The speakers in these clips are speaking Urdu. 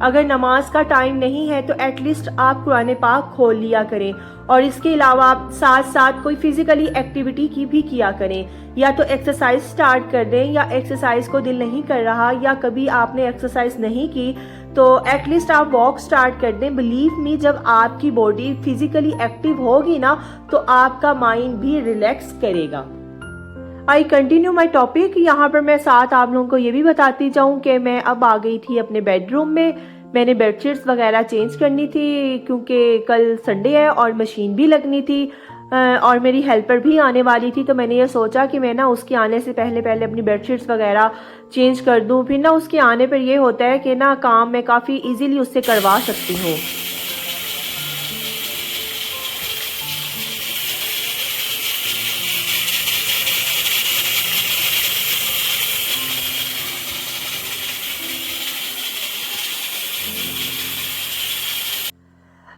اگر نماز کا ٹائم نہیں ہے تو ایٹ لیسٹ آپ قرآن پاک کھول لیا کریں. اور اس کے علاوہ آپ ساتھ ساتھ کوئی فزیکلی ایکٹیویٹی کی بھی کیا کریں. یا تو ایکسرسائز سٹارٹ کر دیں, یا ایکسرسائز کو دل نہیں کر رہا یا کبھی آپ نے ایکسرسائز نہیں کی تو ایٹ لیسٹ آپ واک سٹارٹ کر دیں. بلیو می, جب آپ کی باڈی فزیکلی ایکٹیو ہوگی نا تو آپ کا مائنڈ بھی ریلیکس کرے گا. I continue my topic. یہاں پر میں ساتھ آپ لوگوں کو یہ بھی بتاتی جاؤں کہ میں اب آ گئی تھی اپنے بیڈ روم میں. میں نے بیڈ شیٹس وغیرہ چینج کرنی تھی کیونکہ کل سنڈے ہے اور مشین بھی لگنی تھی اور میری ہیلپر بھی آنے والی تھی. تو میں نے یہ سوچا کہ میں نا اس کے آنے سے پہلے اپنی بیڈ شیٹس وغیرہ چینج کر دوں. پھر نا اس کے آنے پر یہ ہوتا ہے کہ نا کام میں کافی ایزیلی اس سے کروا سکتی ہوں.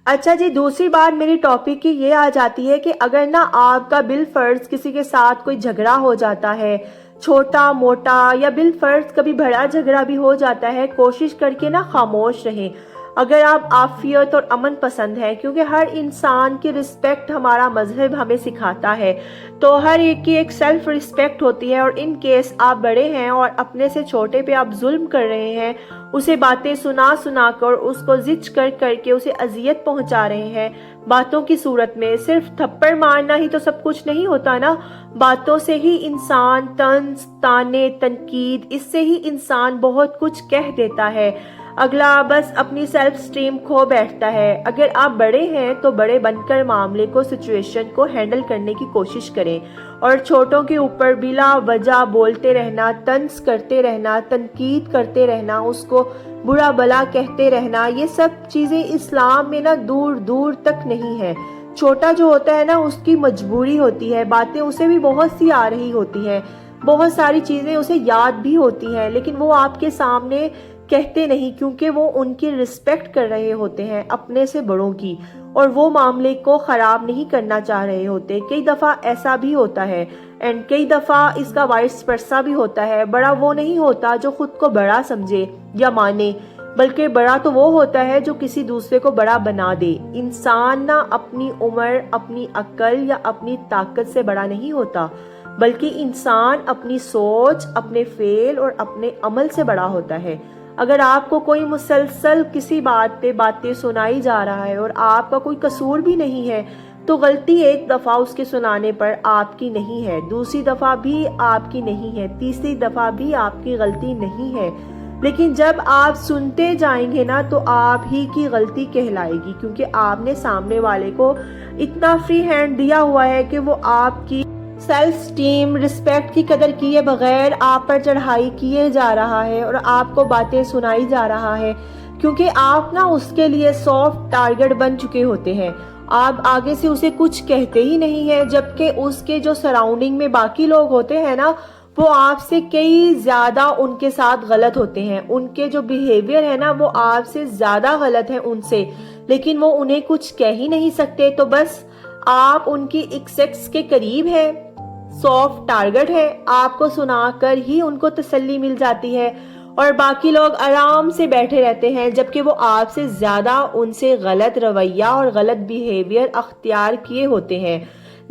اچھا جی, دوسری بات میری ٹاپک کی یہ آ جاتی ہے کہ اگر نا آپ کا بالفرض کسی کے ساتھ کوئی جھگڑا ہو جاتا ہے, چھوٹا موٹا یا بالفرض کبھی بڑا جھگڑا بھی ہو جاتا ہے, کوشش کر کے نا خاموش رہیں. اگر آپ عافیت اور امن پسند ہیں, کیونکہ ہر انسان کی رسپیکٹ ہمارا مذہب ہمیں سکھاتا ہے, تو ہر ایک کی ایک سیلف رسپیکٹ ہوتی ہے. اور ان کیس آپ بڑے ہیں اور اپنے سے چھوٹے پہ آپ ظلم کر رہے ہیں, اسے باتیں سنا کر, اس کو زج کر کے اسے اذیت پہنچا رہے ہیں باتوں کی صورت میں, صرف تھپڑ مارنا ہی تو سب کچھ نہیں ہوتا نا. باتوں سے ہی انسان طنز, تانے, تنقید, اس سے ہی انسان بہت کچھ کہہ دیتا ہے. اگلا بس اپنی سیلف اسٹیم کھو بیٹھتا ہے. اگر آپ بڑے ہیں تو بڑے بن کر معاملے کو, سچویشن کو ہینڈل کرنے کی کوشش کریں, اور چھوٹوں کے اوپر بلا وجہ بولتے رہنا, طنز کرتے رہنا, تنقید کرتے رہنا, اس کو برا بلا کہتے رہنا, یہ سب چیزیں اسلام میں نا دور دور تک نہیں ہے. چھوٹا جو ہوتا ہے نا اس کی مجبوری ہوتی ہے, باتیں اسے بھی بہت سی آ رہی ہوتی ہیں, بہت ساری چیزیں اسے یاد بھی ہوتی ہیں, لیکن وہ آپ کے سامنے کہتے نہیں کیونکہ وہ ان کی رسپیکٹ کر رہے ہوتے ہیں اپنے سے بڑوں کی, اور وہ معاملے کو خراب نہیں کرنا چاہ رہے ہوتے. کئی دفعہ ایسا بھی ہوتا ہے اینڈ کئی دفعہ اس کا وائس ورسا بھی ہوتا ہے. بڑا وہ نہیں ہوتا جو خود کو بڑا سمجھے یا مانے, بلکہ بڑا تو وہ ہوتا ہے جو کسی دوسرے کو بڑا بنا دے. انسان نہ اپنی عمر, اپنی عقل یا اپنی طاقت سے بڑا نہیں ہوتا, بلکہ انسان اپنی سوچ, اپنے فعل اور اپنے عمل سے بڑا ہوتا ہے. اگر آپ کو کوئی مسلسل کسی بات پہ باتیں سنائی جا رہا ہے اور آپ کا کوئی قصور بھی نہیں ہے تو غلطی ایک دفعہ اس کے سنانے پر آپ کی نہیں ہے, دوسری دفعہ بھی آپ کی نہیں ہے, تیسری دفعہ بھی آپ کی غلطی نہیں ہے. لیکن جب آپ سنتے جائیں گے نا تو آپ ہی کی غلطی کہلائے گی, کیونکہ آپ نے سامنے والے کو اتنا فری ہینڈ دیا ہوا ہے کہ وہ آپ کی سیلف اسٹیم, رسپیکٹ کی قدر کیے بغیر آپ پر چڑھائی کیے جا رہا ہے اور آپ کو باتیں سنائی جا رہا ہے, کیونکہ آپ نا اس کے لیے سافٹ ٹارگٹ بن چکے ہوتے ہیں. آپ آگے سے اسے کچھ کہتے ہی نہیں ہیں, جبکہ اس کے جو سراؤنڈنگ میں باقی لوگ ہوتے ہیں نا وہ آپ سے کئی زیادہ ان کے ساتھ غلط ہوتے ہیں. ان کے جو بیہیویئر ہے نا وہ آپ سے زیادہ غلط ہے ان سے, لیکن وہ انہیں کچھ کہہ ہی نہیں سکتے. تو بس آپ ان کی ایکسیکس کے قریب ہیں, سافٹ ٹارگٹ ہے, آپ کو سنا کر ہی ان کو تسلی مل جاتی ہے, اور باقی لوگ آرام سے بیٹھے رہتے ہیں جبکہ وہ آپ سے زیادہ ان سے غلط رویہ اور غلط بیہیویئر اختیار کیے ہوتے ہیں.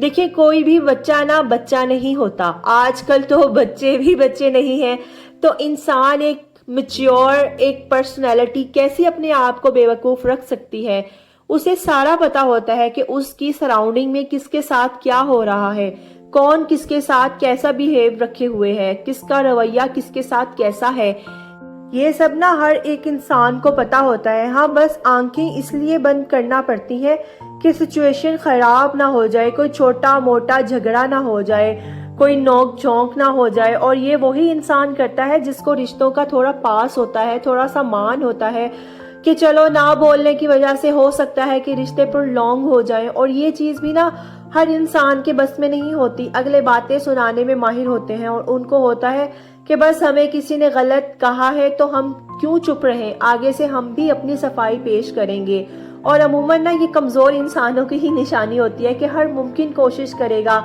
دیکھیں, کوئی بھی بچہ نا بچہ نہیں ہوتا, آج کل تو بچے بھی بچے نہیں ہیں. تو انسان ایک میچیور, ایک پرسنالٹی کیسی اپنے آپ کو بے وقوف رکھ سکتی ہے؟ اسے سارا پتا ہوتا ہے کہ اس کی سراؤنڈنگ میں کس کے ساتھ کیا ہو رہا ہے, کون کس کے ساتھ کیسا بیہیو رکھے ہوئے ہے, کس کا رویہ کس کے ساتھ کیسا ہے. یہ سب نا ہر ایک انسان کو پتا ہوتا ہے. ہاں, بس آنکھیں اس لیے بند کرنا پڑتی ہیں کہ سچویشن خراب نہ ہو جائے, کوئی چھوٹا موٹا جھگڑا نہ ہو جائے, کوئی نوک جھونک نہ ہو جائے. اور یہ وہی انسان کرتا ہے جس کو رشتوں کا تھوڑا پاس ہوتا ہے, تھوڑا سا مان ہوتا ہے کہ چلو نہ بولنے کی وجہ سے ہو سکتا ہے کہ رشتے پر لانگ ہو جائیں. اور یہ چیز بھی نا ہر انسان کے بس میں نہیں ہوتی. اگلے باتیں سنانے میں ماہر ہوتے ہیں اور ان کو ہوتا ہے کہ بس ہمیں کسی نے غلط کہا ہے تو ہم کیوں چپ رہیں, آگے سے ہم بھی اپنی صفائی پیش کریں گے. اور عموماً نا یہ کمزور انسانوں کی ہی نشانی ہوتی ہے کہ ہر ممکن کوشش کرے گا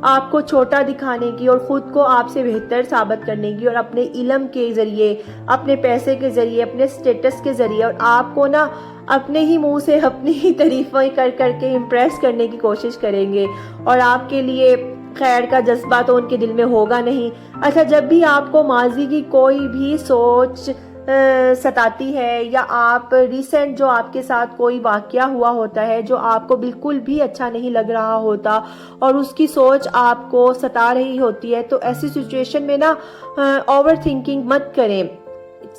آپ کو چھوٹا دکھانے کی اور خود کو آپ سے بہتر ثابت کرنے کی، اور اپنے علم کے ذریعے، اپنے پیسے کے ذریعے، اپنے سٹیٹس کے ذریعے، اور آپ کو نا اپنے ہی منہ سے اپنی ہی تعریفیں کر کر کے امپریس کرنے کی کوشش کریں گے، اور آپ کے لیے خیر کا جذبہ تو ان کے دل میں ہوگا نہیں۔ اچھا، جب بھی آپ کو ماضی کی کوئی بھی سوچ ستاتی ہے، یا آپ ریسنٹ جو آپ کے ساتھ کوئی واقعہ ہوا ہوتا ہے جو آپ کو بالکل بھی اچھا نہیں لگ رہا ہوتا اور اس کی سوچ آپ کو ستا رہی ہوتی ہے، تو ایسی سچویشن میں نا اوور تھنکنگ مت کریں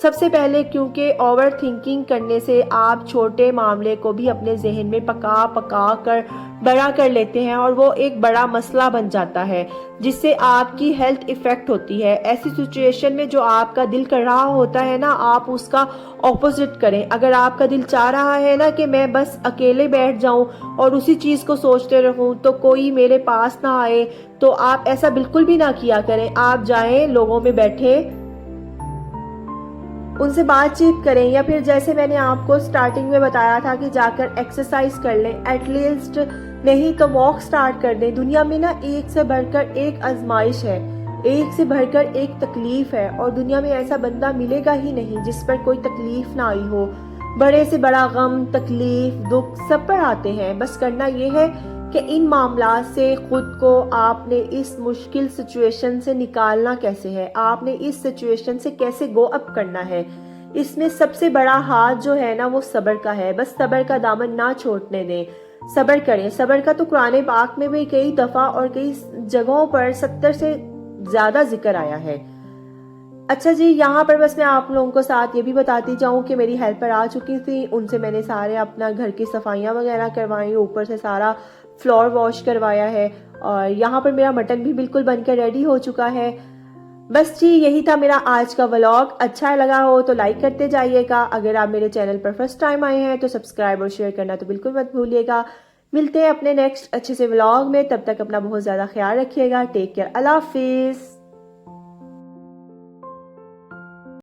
سب سے پہلے، کیونکہ اوور تھنکنگ کرنے سے آپ چھوٹے معاملے کو بھی اپنے ذہن میں پکا پکا کر بڑا کر لیتے ہیں، اور وہ ایک بڑا مسئلہ بن جاتا ہے جس سے آپ کی ہیلتھ ایفیکٹ ہوتی ہے۔ ایسی سچویشن میں جو آپ کا دل کر رہا ہوتا ہے نا، آپ اس کا اپوزٹ کریں۔ اگر آپ کا دل چاہ رہا ہے نا کہ میں بس اکیلے بیٹھ جاؤں اور اسی چیز کو سوچتے رہوں تو کوئی میرے پاس نہ آئے، تو آپ ایسا بالکل بھی نہ کیا کریں۔ آپ جائیں، لوگوں میں بیٹھیں، ان سے بات چیت کریں، یا پھر جیسے میں نے آپ کو سٹارٹنگ میں بتایا تھا کہ جا کر ایکسرسائز کر لیں، ایٹ لیسٹ نہیں تو واک سٹارٹ کر دیں۔ دنیا میں نا ایک سے بڑھ کر ایک آزمائش ہے، ایک سے بڑھ کر ایک تکلیف ہے، اور دنیا میں ایسا بندہ ملے گا ہی نہیں جس پر کوئی تکلیف نہ آئی ہو۔ بڑے سے بڑا غم، تکلیف، دکھ سب پر آتے ہیں، بس کرنا یہ ہے کہ ان معاملات سے خود کو آپ نے اس مشکل سچویشن سے نکالنا کیسے ہے، آپ نے اس سچویشن سے کیسے گو اپ کرنا ہے۔ اس میں سب سے بڑا ہاتھ جو ہے نا وہ صبر کا ہے، بس صبر کا دامن نہ چھوٹنے دیں، صبر کریں۔ صبر کا تو قرآن پاک میں بھی کئی دفعہ اور کئی جگہوں پر 70 سے زیادہ ذکر آیا ہے۔ اچھا جی، یہاں پر بس میں آپ لوگوں کو ساتھ یہ بھی بتاتی جاؤں کہ میری ہیلپر آ چکی تھی، ان سے میں نے سارے اپنا گھر کی صفائیاں وغیرہ کروائی، اوپر سے سارا فلور واش کروایا ہے، اور یہاں پر میرا مٹن بھی بالکل بن کر ریڈی ہو چکا ہے۔ بس جی، یہی تھا میرا آج کا ولاگ۔ اچھا لگا ہو تو لائک کرتے جائیے گا، اگر آپ میرے چینل پر فرسٹ ٹائم آئے ہیں تو سبسکرائب اور شیئر کرنا تو بالکل مت بھولیے گا۔ ملتے ہیں اپنے نیکسٹ اچھے سے ولاگ میں، تب تک اپنا بہت زیادہ خیال رکھیے گا۔ ٹیک کیئر، اللہ حافظ۔